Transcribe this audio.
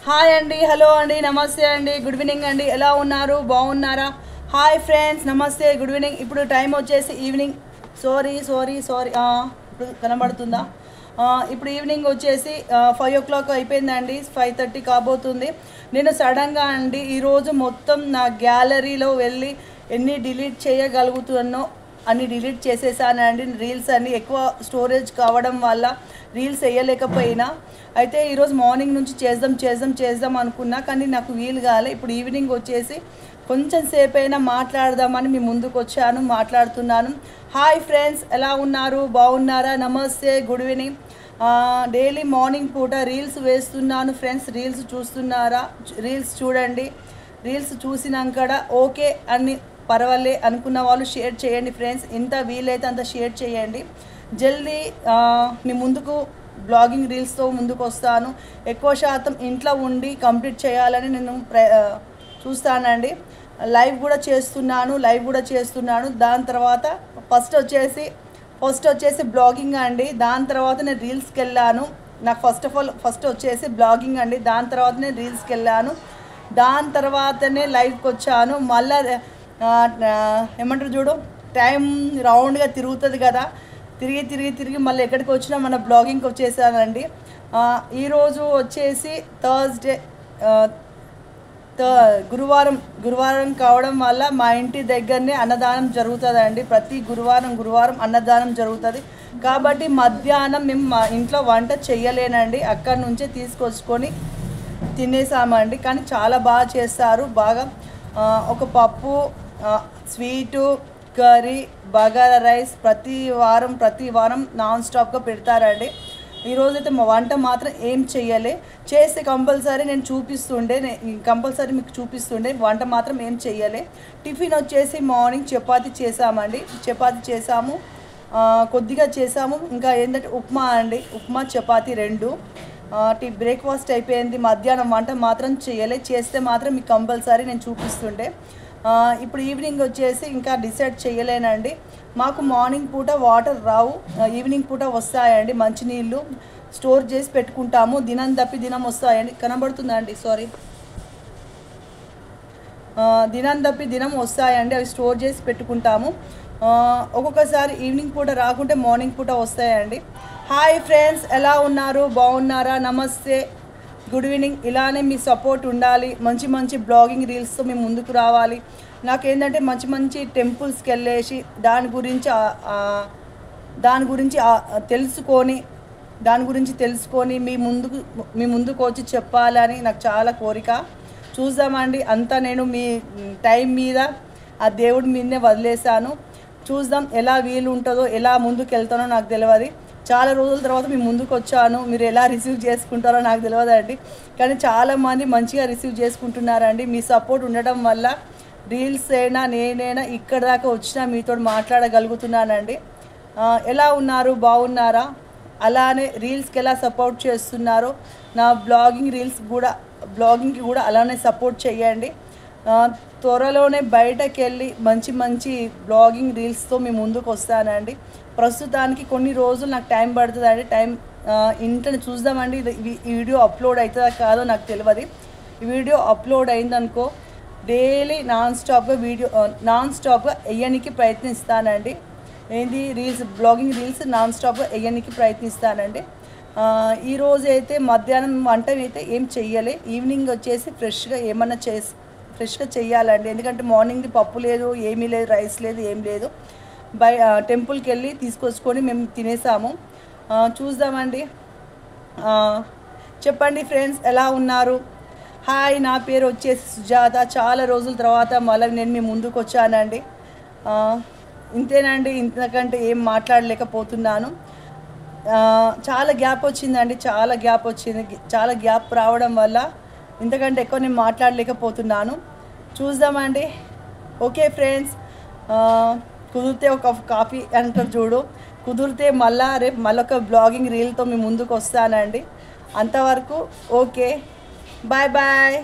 Hi అండి, hello అండి, నమస్తే అండి, గుడ్ ఈవినింగ్ అండి. ఎలా ఉన్నారు? బాగున్నారా? హాయ్ ఫ్రెండ్స్, నమస్తే, గుడ్ ఈవినింగ్. ఇప్పుడు టైం వచ్చేసి ఈవినింగ్. సారీ ఇప్పుడు కనబడుతుందా? ఇప్పుడు ఈవినింగ్ వచ్చేసి 5 o'clock అయిపోయిందండి. 5:30 కాబోతుంది. నేను సడన్గా అండి ఈరోజు మొత్తం నా గ్యాలరీలో వెళ్ళి ఎన్ని డిలీట్ చేయగలుగుతున్నానో అన్ని డిలీట్ చేసేసానండి. రీల్స్ అన్ని ఎక్కువ స్టోరేజ్ కావడం వల్ల రీల్స్ వేయలేకపోయినా. అయితే ఈరోజు మార్నింగ్ నుంచి చేద్దాం అనుకున్నా, కానీ నాకు వీలు కాలే. ఇప్పుడు ఈవినింగ్ వచ్చేసి కొంచెం సేపు అయినా మాట్లాడదామని మీ ముందుకు వచ్చాను, మాట్లాడుతున్నాను. హాయ్ ఫ్రెండ్స్, ఎలా ఉన్నారు? బాగున్నారా? నమస్తే, గుడ్ ఈవినింగ్. డైలీ మార్నింగ్ పూట రీల్స్ వేస్తున్నాను ఫ్రెండ్స్. రీల్స్ చూస్తున్నారా? రీల్స్ చూడండి. రీల్స్ చూసినాక ఓకే అని పర్వాలే అనుకున్న వాళ్ళు షేర్ చేయండి ఫ్రెండ్స్. ఎంత వీలైతే అంత షేర్ చేయండి. జల్దీ మీ ముందుకు బ్లాగింగ్ రీల్స్తో ముందుకు వస్తాను. ఎక్కువ శాతం ఇంట్లో ఉండి కంప్లీట్ చేయాలని నేను చూస్తానండి. లైవ్ కూడా చేస్తున్నాను. దాని తర్వాత ఫస్ట్ వచ్చేసి బ్లాగింగ్ అండి. దాని తర్వాత నేను రీల్స్కి వెళ్ళాను. నాకు ఫస్ట్ వచ్చేసి బ్లాగింగ్ అండి. దాని తర్వాత నేను రీల్స్కి వెళ్ళాను. దాని తర్వాతనే లైవ్కి వచ్చాను. మళ్ళీ ఏమంటారు చూడు, టైం రౌండ్గా తిరుగుతుంది కదా, తిరిగి మళ్ళీ ఎక్కడికి వచ్చినా మన బ్లాగింగ్కి వచ్చేసానండి. ఈరోజు వచ్చేసి థర్స్డే, గురువారం కావడం వల్ల మా ఇంటి దగ్గరనే అన్నదానం జరుగుతుందండి. ప్రతి గురువారం అన్నదానం జరుగుతుంది. కాబట్టి మధ్యాహ్నం మేము మా ఇంట్లో వంట చెయ్యలేనండి, అక్కడి నుంచే తీసుకొచ్చుకొని తినేసామండి. కానీ చాలా బాగా చేస్తారు. బాగా ఒక పప్పు, స్వీటు, కర్రీ, బగారా రైస్ ప్రతి వారం నాన్ స్టాప్గా పెడతారండి. ఈరోజైతే మా వంట మాత్రం ఏం చెయ్యలే. చేస్తే కంపల్సరీ మీకు చూపిస్తుండే. వంట మాత్రం ఏం చెయ్యలే. టిఫిన్ వచ్చేసి మార్నింగ్ చపాతీ చేసాము, కొద్దిగా చేసాము. ఇంకా ఏంటంటే ఉప్మా అండి, ఉప్మా చపాతీ 2. బ్రేక్ఫాస్ట్ అయిపోయింది. మధ్యాహ్నం వంట మాత్రం చేయలే. చేస్తే మాత్రం మీకు కంపల్సరీ నేను చూపిస్తుండే. ఇప్పుడు ఈవినింగ్ వచ్చేసి ఇంకా డిసైడ్ చేయలేనండి. మాకు మార్నింగ్ పూట వాటర్ రావు, ఈవినింగ్ పూట వస్తాయండి. మంచినీళ్ళు స్టోర్ చేసి పెట్టుకుంటాము. దినం తప్పి దినం వస్తాయండి. కనబడుతుందండి, సారీ. దినం తప్పి దినం వస్తాయండి. అవి స్టోర్ చేసి పెట్టుకుంటాము. ఒక్కొక్కసారి ఈవినింగ్ పూట రాకుంటే మార్నింగ్ పూట వస్తాయండి. హాయ్ ఫ్రెండ్స్, ఎలా ఉన్నారు? బాగున్నారా? నమస్తే, గుడ్ ఈవినింగ్. ఇలానే మీ సపోర్ట్ ఉండాలి. మంచి బ్లాగింగ్ రీల్స్తో మేము ముందుకు రావాలి. నాకేంటంటే మంచి టెంపుల్స్కి వెళ్ళేసి దాని గురించి తెలుసుకొని మీ ముందుకు వచ్చి చెప్పాలని నాకు చాలా కోరిక. చూద్దామండి. అంతా నేను మీ టైం మీద, ఆ దేవుడి మీదనే వదిలేశాను. చూద్దాం ఎలా వీలు ఉంటుందో, ఎలా ముందుకు వెళ్తానో నాకు తెలియదు. చాలా రోజుల తర్వాత మీ ముందుకు వచ్చాను. మీరు ఎలా రిసీవ్ చేసుకుంటారో నాకు తెలియదండి, కానీ చాలామంది మంచిగా రిసీవ్ చేసుకుంటున్నారండి. మీ సపోర్ట్ ఉండడం వల్ల రీల్స్ అయినా నేనైనా ఇక్కడ దాకా వచ్చినా మీతో మాట్లాడగలుగుతున్నానండి. ఎలా ఉన్నారు? బాగున్నారా? అలానే రీల్స్కి ఎలా సపోర్ట్ చేస్తున్నారో నా బ్లాగింగ్కి కూడా అలానే సపోర్ట్ చేయండి. త్వరలోనే బయటకు వెళ్ళి మంచి బ్లాగింగ్ రీల్స్తో మీ ముందుకు వస్తానండి. ప్రస్తుతానికి కొన్ని రోజులు నాకు టైం పడుతుందండి. ఇంటనే చూద్దామండి. ఈ వీడియో అప్లోడ్ అవుతుందా కాదో నాకు తెలియదు. ఈ వీడియో అప్లోడ్ అయిందనుకో డైలీ నాన్ స్టాప్గా వేయడానికి ప్రయత్నిస్తానండి. బ్లాగింగ్ రీల్స్ నాన్ స్టాప్గా వేయడానికి ప్రయత్నిస్తానండి. ఈరోజు అయితే మధ్యాహ్నం వంట అయితే ఏం చెయ్యలే. ఈవినింగ్ వచ్చేసి ఫ్రెష్గా చెయ్యాలండి. ఎందుకంటే మార్నింగ్ పప్పు లేదు, ఏమీ లేదు, రైస్ లేదు, ఏం లేదు. టెంపుల్కి వెళ్ళి తీసుకొచ్చుకొని మేము తినేసాము. చూద్దామండి. చెప్పండి ఫ్రెండ్స్, ఎలా ఉన్నారు? హాయ్, నా పేరు వచ్చేసి సుజాత. చాలా రోజుల తర్వాత మళ్ళీ నేను మీ ముందుకు వచ్చానండి. ఇంతేనండి, ఇంతకంటే ఏం మాట్లాడలేకపోతున్నాను. చాలా గ్యాప్ వచ్చిందండి, చాలా గ్యాప్ రావడం వల్ల ఇంతకంటే ఎక్కువ నేను మాట్లాడలేకపోతున్నాను. చూద్దామండి. ఓకే ఫ్రెండ్స్, కుదిరితే ఒక కాఫీ అంటారు చూడు, కుదిరితే రేపు మళ్ళొక బ్లాగింగ్ రీల్తో మీ ముందుకు వస్తానండి. అంతవరకు ఓకే, బాయ్.